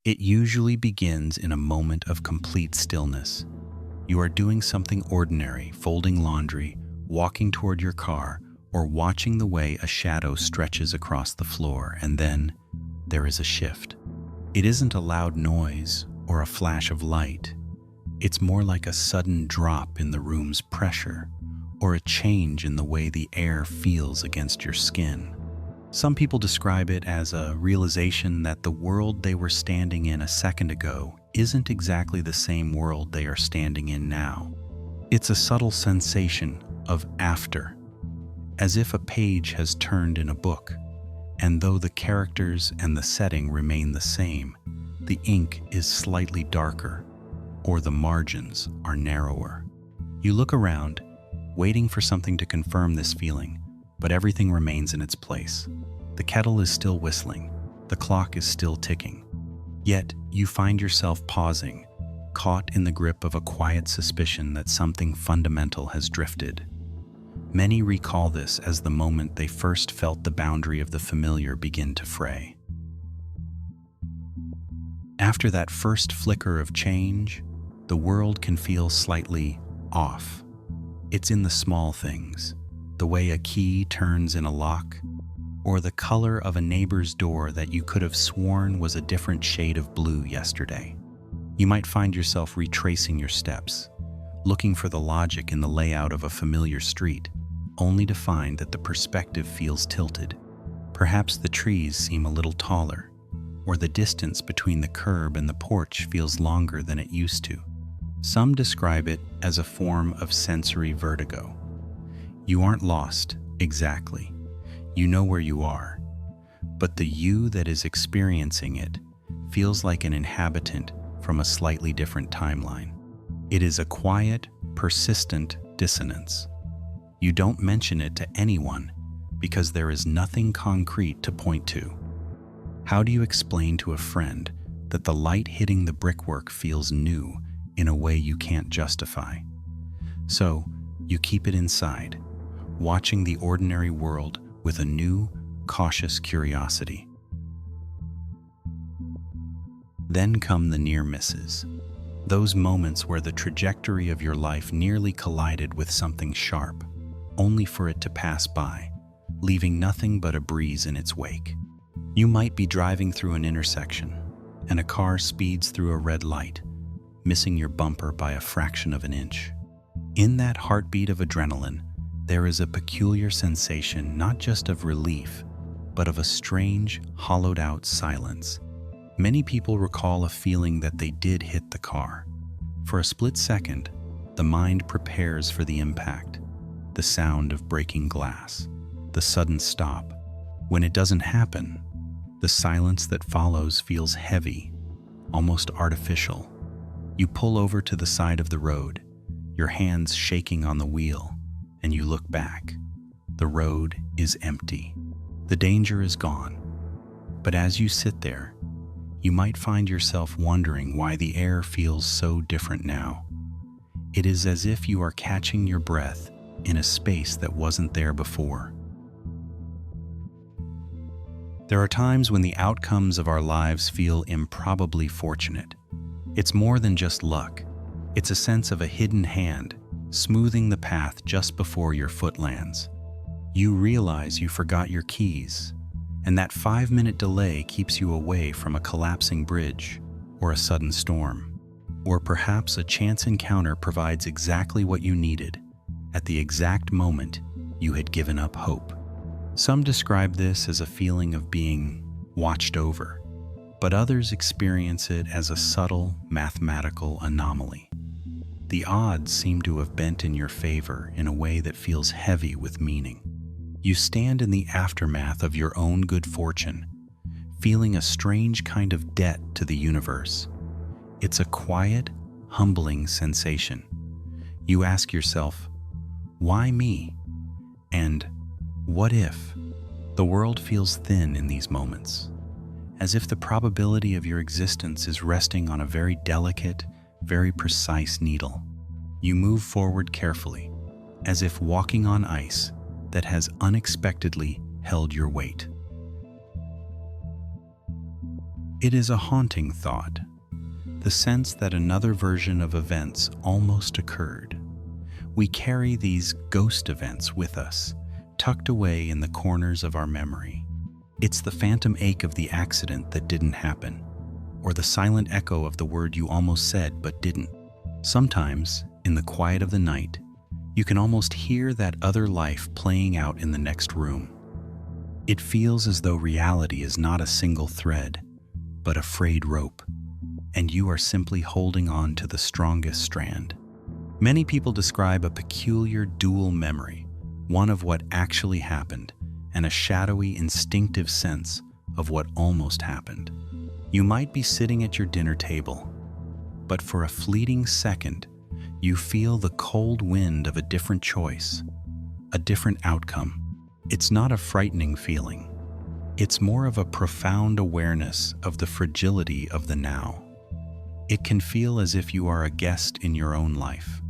It usually begins in a moment of complete stillness. You are doing something ordinary, folding laundry, walking toward your car, or watching the way a shadow stretches across the floor, and then there is a shift. It isn't a loud noise or a flash of light. It's more like a sudden drop in the room's pressure, or a change in the way the air feels against your skin. Some people describe it as a realization that the world they were standing in a second ago isn't exactly the same world they are standing in now. It's a subtle sensation of after, as if a page has turned in a book, and though the characters and the setting remain the same, the ink is slightly darker, or the margins are narrower. You look around, waiting for something to confirm this feeling, but everything remains in its place. The kettle is still whistling, the clock is still ticking. Yet, you find yourself pausing, caught in the grip of a quiet suspicion that something fundamental has drifted. Many recall this as the moment they first felt the boundary of the familiar begin to fray. After that first flicker of change, the world can feel slightly off. It's in the small things, the way a key turns in a lock, or the color of a neighbor's door that you could have sworn was a different shade of blue yesterday. You might find yourself retracing your steps, looking for the logic in the layout of a familiar street, only to find that the perspective feels tilted. Perhaps the trees seem a little taller, or the distance between the curb and the porch feels longer than it used to. Some describe it as a form of sensory vertigo. You aren't lost, exactly. You know where you are, but the you that is experiencing it feels like an inhabitant from a slightly different timeline. It is a quiet, persistent dissonance. You don't mention it to anyone because there is nothing concrete to point to. How do you explain to a friend that the light hitting the brickwork feels new in a way you can't justify? So, you keep it inside, watching the ordinary world with a new, cautious curiosity. Then come the near misses, those moments where the trajectory of your life nearly collided with something sharp, only for it to pass by, leaving nothing but a breeze in its wake. You might be driving through an intersection, and a car speeds through a red light, missing your bumper by a fraction of an inch. In that heartbeat of adrenaline, there is a peculiar sensation not just of relief, but of a strange, hollowed-out silence. Many people recall a feeling that they did hit the car. For a split second, the mind prepares for the impact, the sound of breaking glass, the sudden stop. When it doesn't happen, the silence that follows feels heavy, almost artificial. You pull over to the side of the road, your hands shaking on the wheel, and you look back. The road is empty. The danger is gone. But as you sit there, you might find yourself wondering why the air feels so different now. It is as if you are catching your breath in a space that wasn't there before. There are times when the outcomes of our lives feel improbably fortunate. It's more than just luck. It's a sense of a hidden hand, smoothing the path just before your foot lands. You realize you forgot your keys, and that 5-minute delay keeps you away from a collapsing bridge or a sudden storm. Or perhaps a chance encounter provides exactly what you needed at the exact moment you had given up hope. Some describe this as a feeling of being watched over, but others experience it as a subtle mathematical anomaly. The odds seem to have bent in your favor in a way that feels heavy with meaning. You stand in the aftermath of your own good fortune, feeling a strange kind of debt to the universe. It's a quiet, humbling sensation. You ask yourself, why me? And what if? The world feels thin in these moments, as if the probability of your existence is resting on a very delicate, very precise needle. You move forward carefully, as if walking on ice that has unexpectedly held your weight. It is a haunting thought, the sense that another version of events almost occurred. We carry these ghost events with us, tucked away in the corners of our memory. It's the phantom ache of the accident that didn't happen, or the silent echo of the word you almost said but didn't. Sometimes, in the quiet of the night, you can almost hear that other life playing out in the next room. It feels as though reality is not a single thread, but a frayed rope, and you are simply holding on to the strongest strand. Many people describe a peculiar dual memory, one of what actually happened, and a shadowy, instinctive sense of what almost happened. You might be sitting at your dinner table, but for a fleeting second, you feel the cold wind of a different choice, a different outcome. It's not a frightening feeling. It's more of a profound awareness of the fragility of the now. It can feel as if you are a guest in your own life,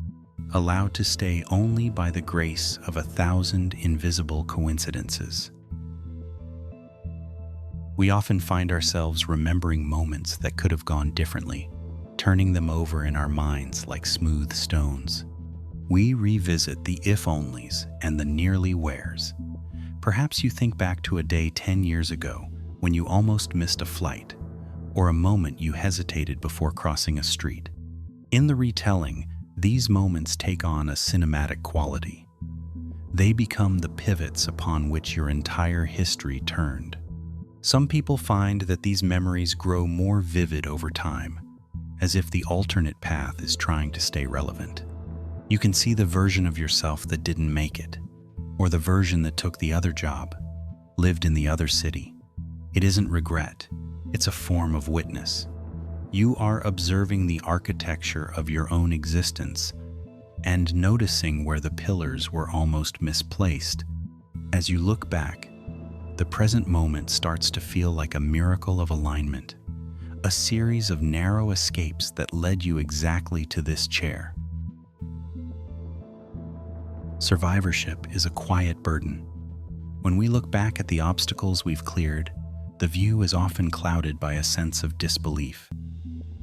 allowed to stay only by the grace of 1,000 invisible coincidences. We often find ourselves remembering moments that could have gone differently, turning them over in our minds like smooth stones. We revisit the if-onlys and the nearly-wheres. Perhaps you think back to a day 10 years ago when you almost missed a flight, or a moment you hesitated before crossing a street. In the retelling, these moments take on a cinematic quality. They become the pivots upon which your entire history turned. Some people find that these memories grow more vivid over time, as if the alternate path is trying to stay relevant. You can see the version of yourself that didn't make it, or the version that took the other job, lived in the other city. It isn't regret, it's a form of witness. You are observing the architecture of your own existence and noticing where the pillars were almost misplaced. As you look back, the present moment starts to feel like a miracle of alignment, a series of narrow escapes that led you exactly to this chair. Survivorship is a quiet burden. When we look back at the obstacles we've cleared, the view is often clouded by a sense of disbelief.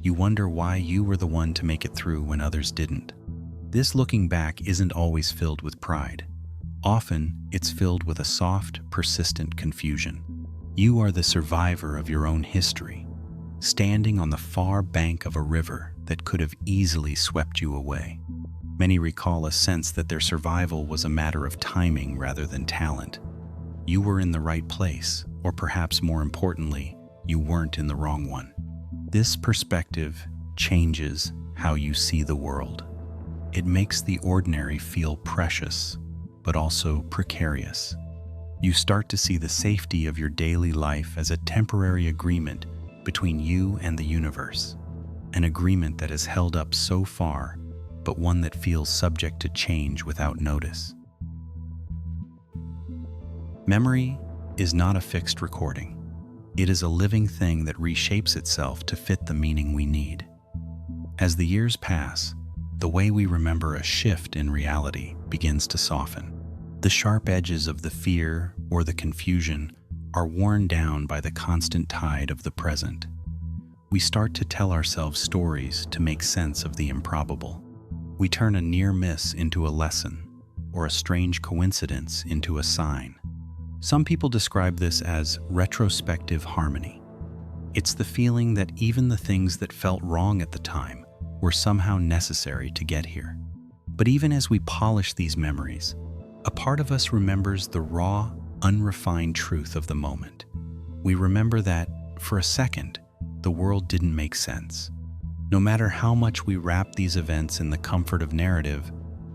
You wonder why you were the one to make it through when others didn't. This looking back isn't always filled with pride. Often, it's filled with a soft, persistent confusion. You are the survivor of your own history, standing on the far bank of a river that could have easily swept you away. Many recall a sense that their survival was a matter of timing rather than talent. You were in the right place, or perhaps more importantly, you weren't in the wrong one. This perspective changes how you see the world. It makes the ordinary feel precious, but also precarious. You start to see the safety of your daily life as a temporary agreement between you and the universe, an agreement that is held up so far, but one that feels subject to change without notice. Memory is not a fixed recording. It is a living thing that reshapes itself to fit the meaning we need. As the years pass, the way we remember a shift in reality begins to soften. The sharp edges of the fear or the confusion are worn down by the constant tide of the present. We start to tell ourselves stories to make sense of the improbable. We turn a near miss into a lesson, or a strange coincidence into a sign. Some people describe this as retrospective harmony. It's the feeling that even the things that felt wrong at the time were somehow necessary to get here. But even as we polish these memories, a part of us remembers the raw, unrefined truth of the moment. We remember that, for a second, the world didn't make sense. No matter how much we wrap these events in the comfort of narrative,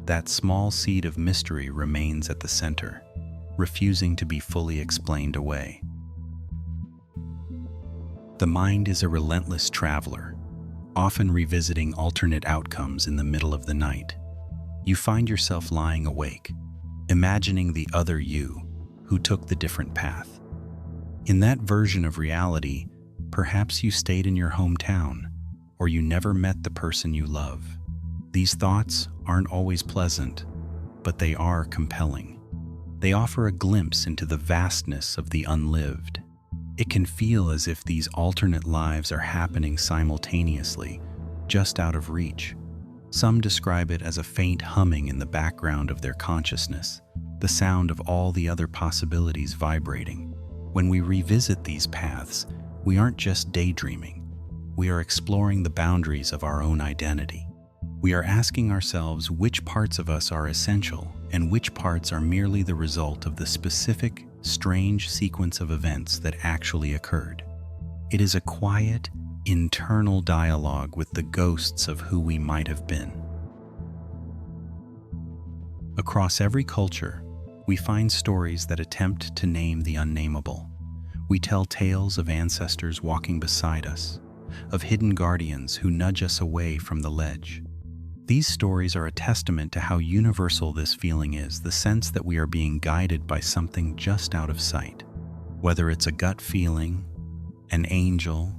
that small seed of mystery remains at the center, refusing to be fully explained away. The mind is a relentless traveler, often revisiting alternate outcomes in the middle of the night. You find yourself lying awake, imagining the other you who took the different path. In that version of reality, perhaps you stayed in your hometown, or you never met the person you love. These thoughts aren't always pleasant, but they are compelling. They offer a glimpse into the vastness of the unlived. It can feel as if these alternate lives are happening simultaneously, just out of reach. Some describe it as a faint humming in the background of their consciousness, the sound of all the other possibilities vibrating. When we revisit these paths, we aren't just daydreaming. We are exploring the boundaries of our own identity. We are asking ourselves which parts of us are essential and which parts are merely the result of the specific, strange sequence of events that actually occurred. It is a quiet, internal dialogue with the ghosts of who we might have been. Across every culture, we find stories that attempt to name the unnameable. We tell tales of ancestors walking beside us, of hidden guardians who nudge us away from the ledge. These stories are a testament to how universal this feeling is, the sense that we are being guided by something just out of sight. Whether it's a gut feeling, an angel,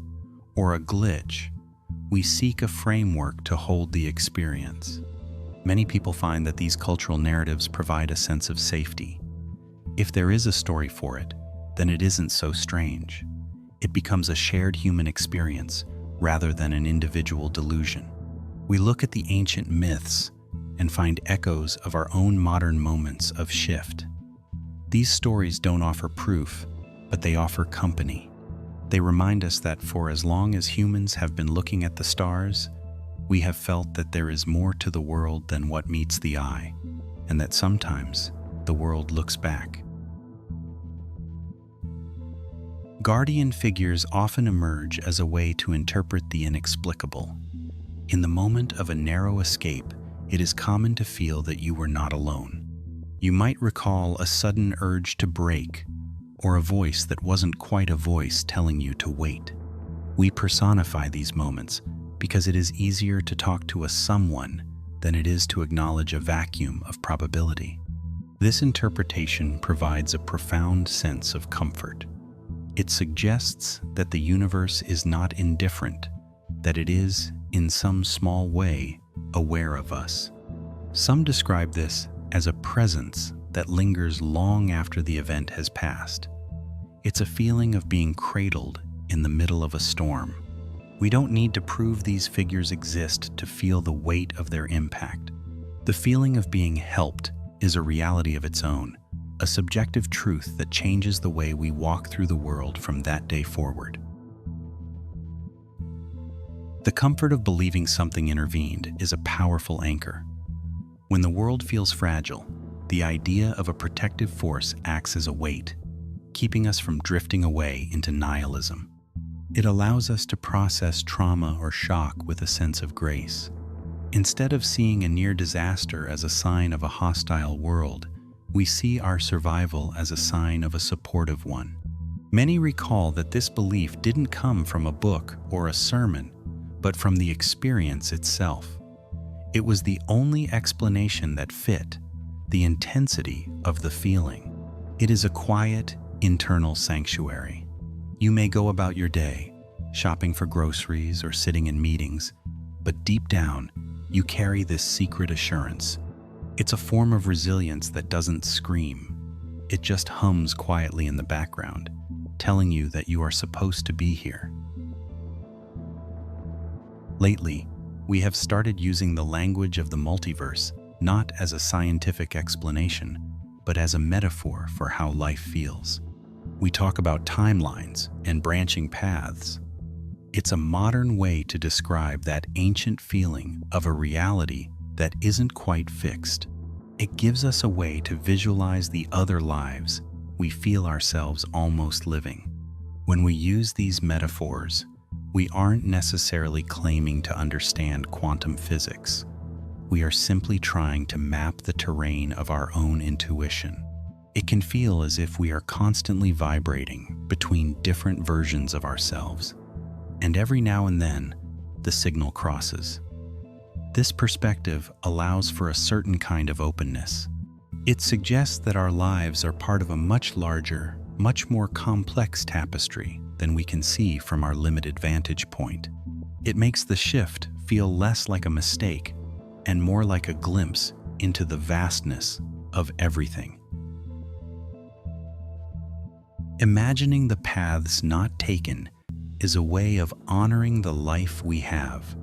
or a glitch, we seek a framework to hold the experience. Many people find that these cultural narratives provide a sense of safety. If there is a story for it, then it isn't so strange. It becomes a shared human experience rather than an individual delusion. We look at the ancient myths and find echoes of our own modern moments of shift. These stories don't offer proof, but they offer company. They remind us that for as long as humans have been looking at the stars, we have felt that there is more to the world than what meets the eye, and that sometimes the world looks back. Guardian figures often emerge as a way to interpret the inexplicable. In the moment of a narrow escape, it is common to feel that you were not alone. You might recall a sudden urge to break, or a voice that wasn't quite a voice telling you to wait. We personify these moments because it is easier to talk to a someone than it is to acknowledge a vacuum of probability. This interpretation provides a profound sense of comfort. It suggests that the universe is not indifferent, that it is, in some small way, aware of us. Some describe this as a presence that lingers long after the event has passed. It's a feeling of being cradled in the middle of a storm. We don't need to prove these figures exist to feel the weight of their impact. The feeling of being helped is a reality of its own, a subjective truth that changes the way we walk through the world from that day forward. The comfort of believing something intervened is a powerful anchor. When the world feels fragile, the idea of a protective force acts as a weight, keeping us from drifting away into nihilism. It allows us to process trauma or shock with a sense of grace. Instead of seeing a near disaster as a sign of a hostile world, we see our survival as a sign of a supportive one. Many recall that this belief didn't come from a book or a sermon, but from the experience itself. It was the only explanation that fit the intensity of the feeling. It is a quiet, internal sanctuary. You may go about your day, shopping for groceries or sitting in meetings, but deep down, you carry this secret assurance. It's a form of resilience that doesn't scream. It just hums quietly in the background, telling you that you are supposed to be here. Lately, we have started using the language of the multiverse not as a scientific explanation, but as a metaphor for how life feels. We talk about timelines and branching paths. It's a modern way to describe that ancient feeling of a reality that isn't quite fixed. It gives us a way to visualize the other lives we feel ourselves almost living. When we use these metaphors, we aren't necessarily claiming to understand quantum physics. We are simply trying to map the terrain of our own intuition. It can feel as if we are constantly vibrating between different versions of ourselves, and every now and then, the signal crosses. This perspective allows for a certain kind of openness. It suggests that our lives are part of a much larger, much more complex tapestry than we can see from our limited vantage point. It makes the shift feel less like a mistake and more like a glimpse into the vastness of everything. Imagining the paths not taken is a way of honoring the life we have.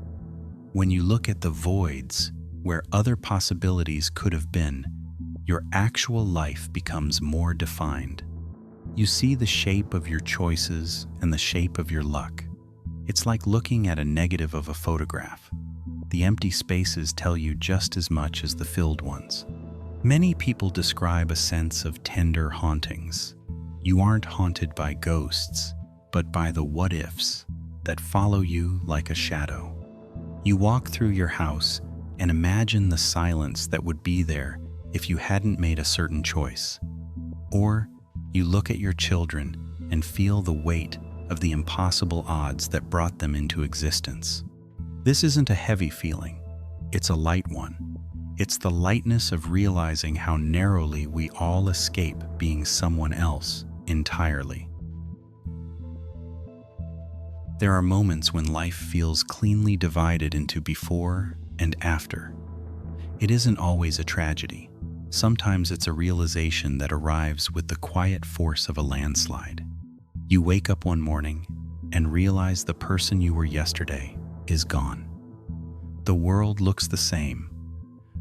When you look at the voids where other possibilities could have been, your actual life becomes more defined. You see the shape of your choices and the shape of your luck. It's like looking at a negative of a photograph. The empty spaces tell you just as much as the filled ones. Many people describe a sense of tender hauntings. You aren't haunted by ghosts, but by the what-ifs that follow you like a shadow. You walk through your house and imagine the silence that would be there if you hadn't made a certain choice. Or you look at your children and feel the weight of the impossible odds that brought them into existence. This isn't a heavy feeling, it's a light one. It's the lightness of realizing how narrowly we all escape being someone else entirely. There are moments when life feels cleanly divided into before and after. It isn't always a tragedy. Sometimes it's a realization that arrives with the quiet force of a landslide. You wake up one morning and realize the person you were yesterday is gone. The world looks the same,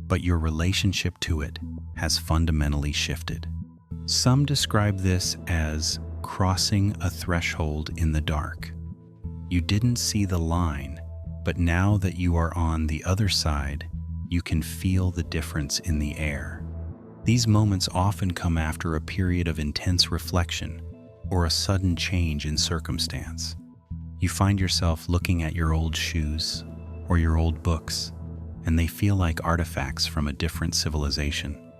but your relationship to it has fundamentally shifted. Some describe this as crossing a threshold in the dark. You didn't see the line, but now that you are on the other side, you can feel the difference in the air. These moments often come after a period of intense reflection or a sudden change in circumstance. You find yourself looking at your old shoes or your old books, and they feel like artifacts from a different civilization.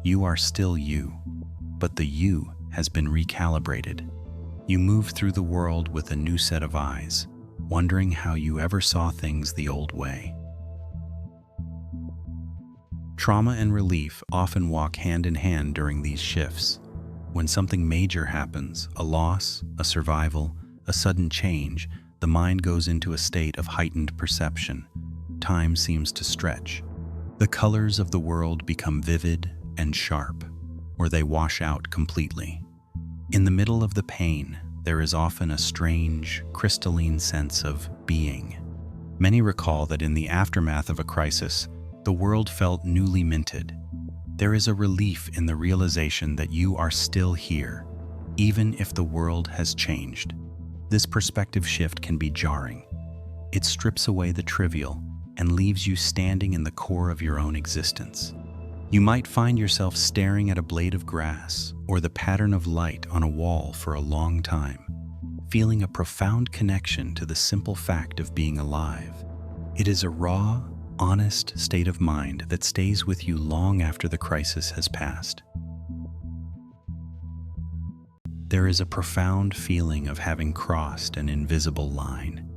You are still you, but the you has been recalibrated. You move through the world with a new set of eyes, wondering how you ever saw things the old way. Trauma and relief often walk hand in hand during these shifts. When something major happens, a loss, a survival, a sudden change, the mind goes into a state of heightened perception. Time seems to stretch. The colors of the world become vivid and sharp, or they wash out completely. In the middle of the pain, there is often a strange, crystalline sense of being. Many recall that in the aftermath of a crisis, the world felt newly minted. There is a relief in the realization that you are still here, even if the world has changed. This perspective shift can be jarring. It strips away the trivial and leaves you standing in the core of your own existence. You might find yourself staring at a blade of grass or the pattern of light on a wall for a long time, feeling a profound connection to the simple fact of being alive. It is a raw, honest state of mind that stays with you long after the crisis has passed. There is a profound feeling of having crossed an invisible line.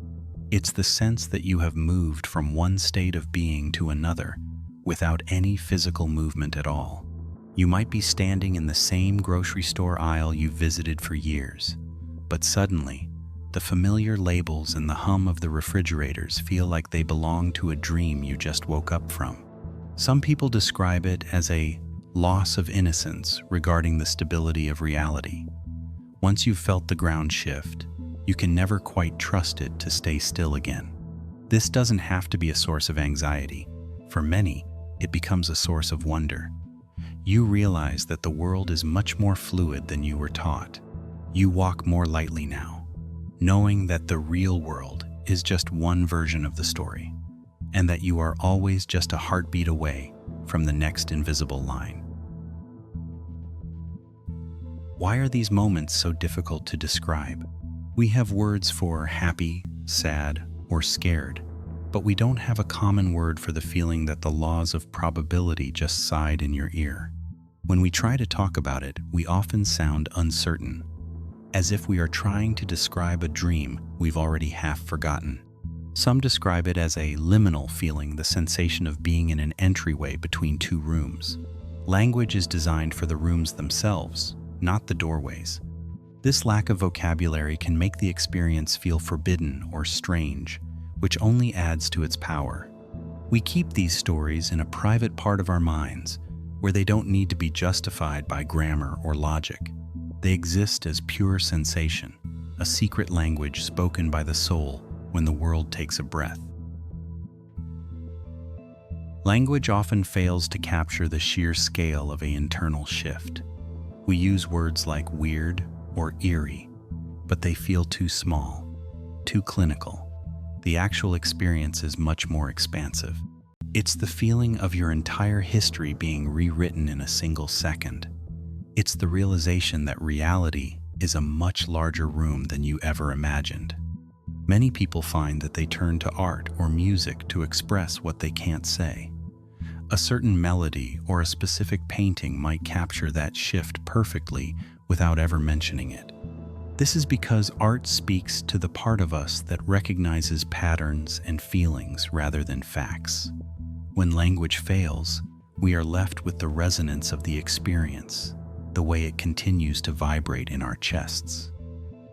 It's the sense that you have moved from one state of being to another without any physical movement at all. You might be standing in the same grocery store aisle you've visited for years, but suddenly, the familiar labels and the hum of the refrigerators feel like they belong to a dream you just woke up from. Some people describe it as a loss of innocence regarding the stability of reality. Once you've felt the ground shift, you can never quite trust it to stay still again. This doesn't have to be a source of anxiety. For many, it becomes a source of wonder. You realize that the world is much more fluid than you were taught. You walk more lightly now, knowing that the real world is just one version of the story, and that you are always just a heartbeat away from the next invisible line. Why are these moments so difficult to describe? We have words for happy, sad, or scared, but we don't have a common word for the feeling that the laws of probability just sighed in your ear. When we try to talk about it, we often sound uncertain, as if we are trying to describe a dream we've already half forgotten. Some describe it as a liminal feeling, the sensation of being in an entryway between two rooms. Language is designed for the rooms themselves, not the doorways. This lack of vocabulary can make the experience feel forbidden or strange, which only adds to its power. We keep these stories in a private part of our minds, where they don't need to be justified by grammar or logic. They exist as pure sensation, a secret language spoken by the soul when the world takes a breath. Language often fails to capture the sheer scale of an internal shift. We use words like weird or eerie, but they feel too small, too clinical. The actual experience is much more expansive. It's the feeling of your entire history being rewritten in a single second. It's the realization that reality is a much larger room than you ever imagined. Many people find that they turn to art or music to express what they can't say. A certain melody or a specific painting might capture that shift perfectly without ever mentioning it. This is because art speaks to the part of us that recognizes patterns and feelings rather than facts. When language fails, we are left with the resonance of the experience, the way it continues to vibrate in our chests.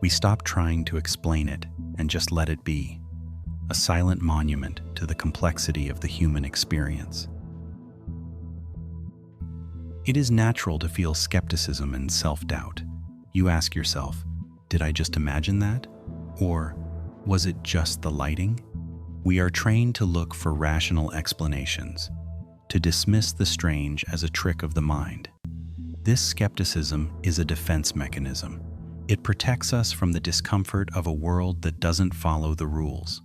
We stop trying to explain it and just let it be, a silent monument to the complexity of the human experience. It is natural to feel skepticism and self-doubt. You ask yourself, did I just imagine that? Or was it just the lighting? We are trained to look for rational explanations, to dismiss the strange as a trick of the mind. This skepticism is a defense mechanism. It protects us from the discomfort of a world that doesn't follow the rules.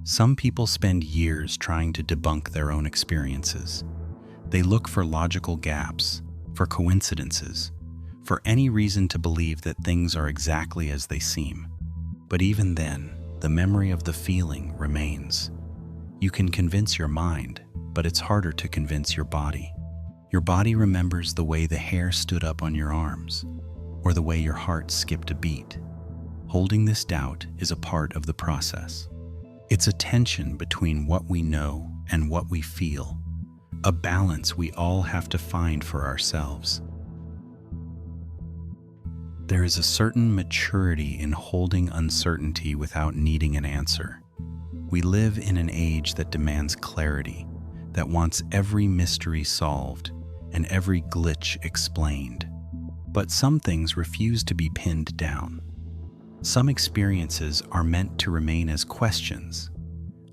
Some people spend years trying to debunk their own experiences. They look for logical gaps, for coincidences, for any reason to believe that things are exactly as they seem. But even then, the memory of the feeling remains. You can convince your mind, but it's harder to convince your body. Your body remembers the way the hair stood up on your arms, or the way your heart skipped a beat. Holding this doubt is a part of the process. It's a tension between what we know and what we feel, a balance we all have to find for ourselves. There is a certain maturity in holding uncertainty without needing an answer. We live in an age that demands clarity, that wants every mystery solved and every glitch explained. But some things refuse to be pinned down. Some experiences are meant to remain as questions,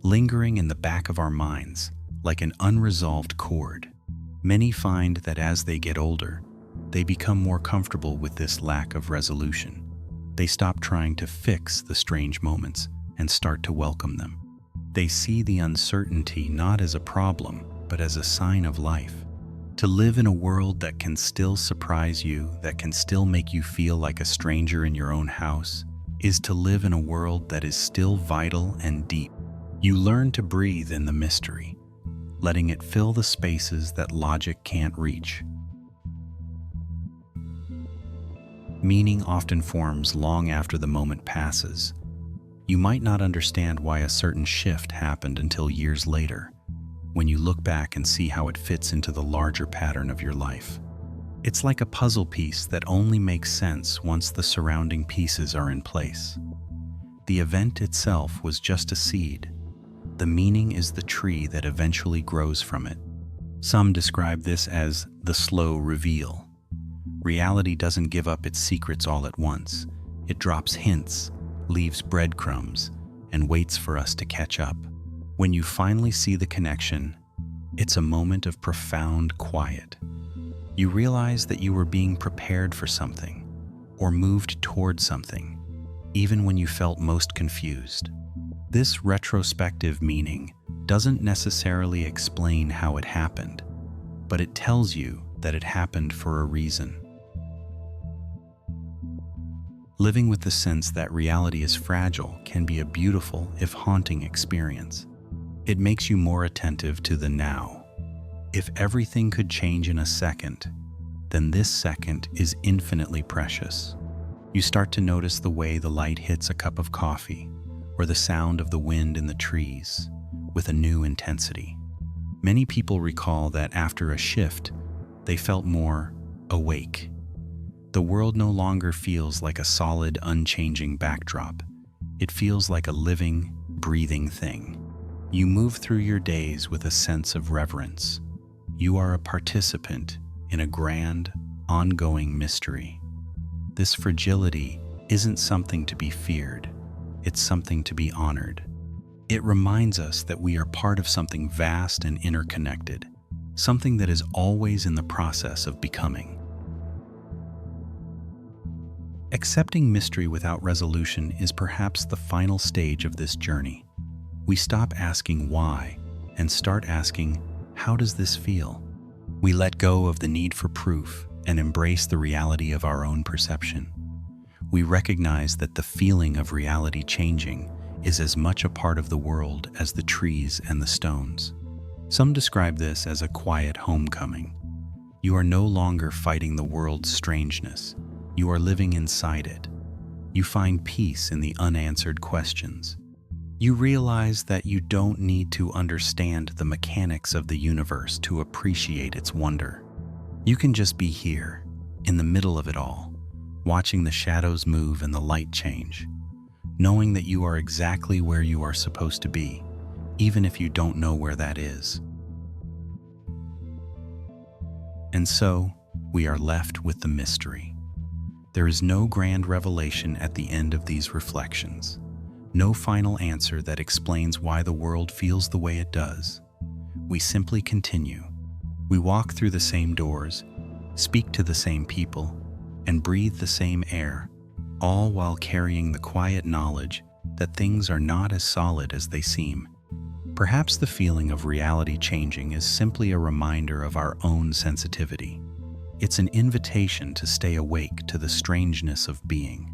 lingering in the back of our minds like an unresolved chord. Many find that as they get older, they become more comfortable with this lack of resolution. They stop trying to fix the strange moments and start to welcome them. They see the uncertainty not as a problem, but as a sign of life. To live in a world that can still surprise you, that can still make you feel like a stranger in your own house, is to live in a world that is still vital and deep. You learn to breathe in the mystery, letting it fill the spaces that logic can't reach. Meaning often forms long after the moment passes. You might not understand why a certain shift happened until years later, when you look back and see how it fits into the larger pattern of your life. It's like a puzzle piece that only makes sense once the surrounding pieces are in place. The event itself was just a seed. The meaning is the tree that eventually grows from it. Some describe this as the slow reveal. Reality doesn't give up its secrets all at once. It drops hints, leaves breadcrumbs, and waits for us to catch up. When you finally see the connection, it's a moment of profound quiet. You realize that you were being prepared for something, or moved toward something, even when you felt most confused. This retrospective meaning doesn't necessarily explain how it happened, but it tells you that it happened for a reason. Living with the sense that reality is fragile can be a beautiful, if haunting, experience. It makes you more attentive to the now. If everything could change in a second, then this second is infinitely precious. You start to notice the way the light hits a cup of coffee, or the sound of the wind in the trees, with a new intensity. Many people recall that after a shift, they felt more awake. The world no longer feels like a solid, unchanging backdrop. It feels like a living, breathing thing. You move through your days with a sense of reverence. You are a participant in a grand, ongoing mystery. This fragility isn't something to be feared, it's something to be honored. It reminds us that we are part of something vast and interconnected, something that is always in the process of becoming. Accepting mystery without resolution is perhaps the final stage of this journey. We stop asking why and start asking, how does this feel? We let go of the need for proof and embrace the reality of our own perception. We recognize that the feeling of reality changing is as much a part of the world as the trees and the stones. Some describe this as a quiet homecoming. You are no longer fighting the world's strangeness. You are living inside it. You find peace in the unanswered questions. You realize that you don't need to understand the mechanics of the universe to appreciate its wonder. You can just be here, in the middle of it all, watching the shadows move and the light change, knowing that you are exactly where you are supposed to be, even if you don't know where that is. And so, we are left with the mystery. There is no grand revelation at the end of these reflections, no final answer that explains why the world feels the way it does. We simply continue. We walk through the same doors, speak to the same people, and breathe the same air, all while carrying the quiet knowledge that things are not as solid as they seem. Perhaps the feeling of reality changing is simply a reminder of our own sensitivity. It's an invitation to stay awake to the strangeness of being.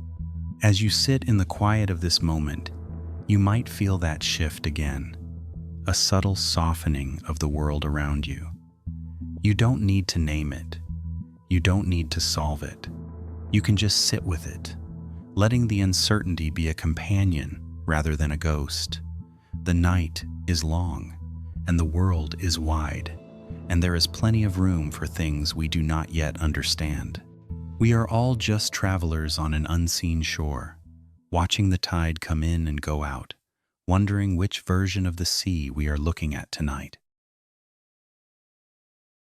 As you sit in the quiet of this moment, you might feel that shift again, a subtle softening of the world around you. You don't need to name it. You don't need to solve it. You can just sit with it, letting the uncertainty be a companion rather than a ghost. The night is long, and the world is wide, and there is plenty of room for things we do not yet understand. We are all just travelers on an unseen shore, watching the tide come in and go out, wondering which version of the sea we are looking at tonight.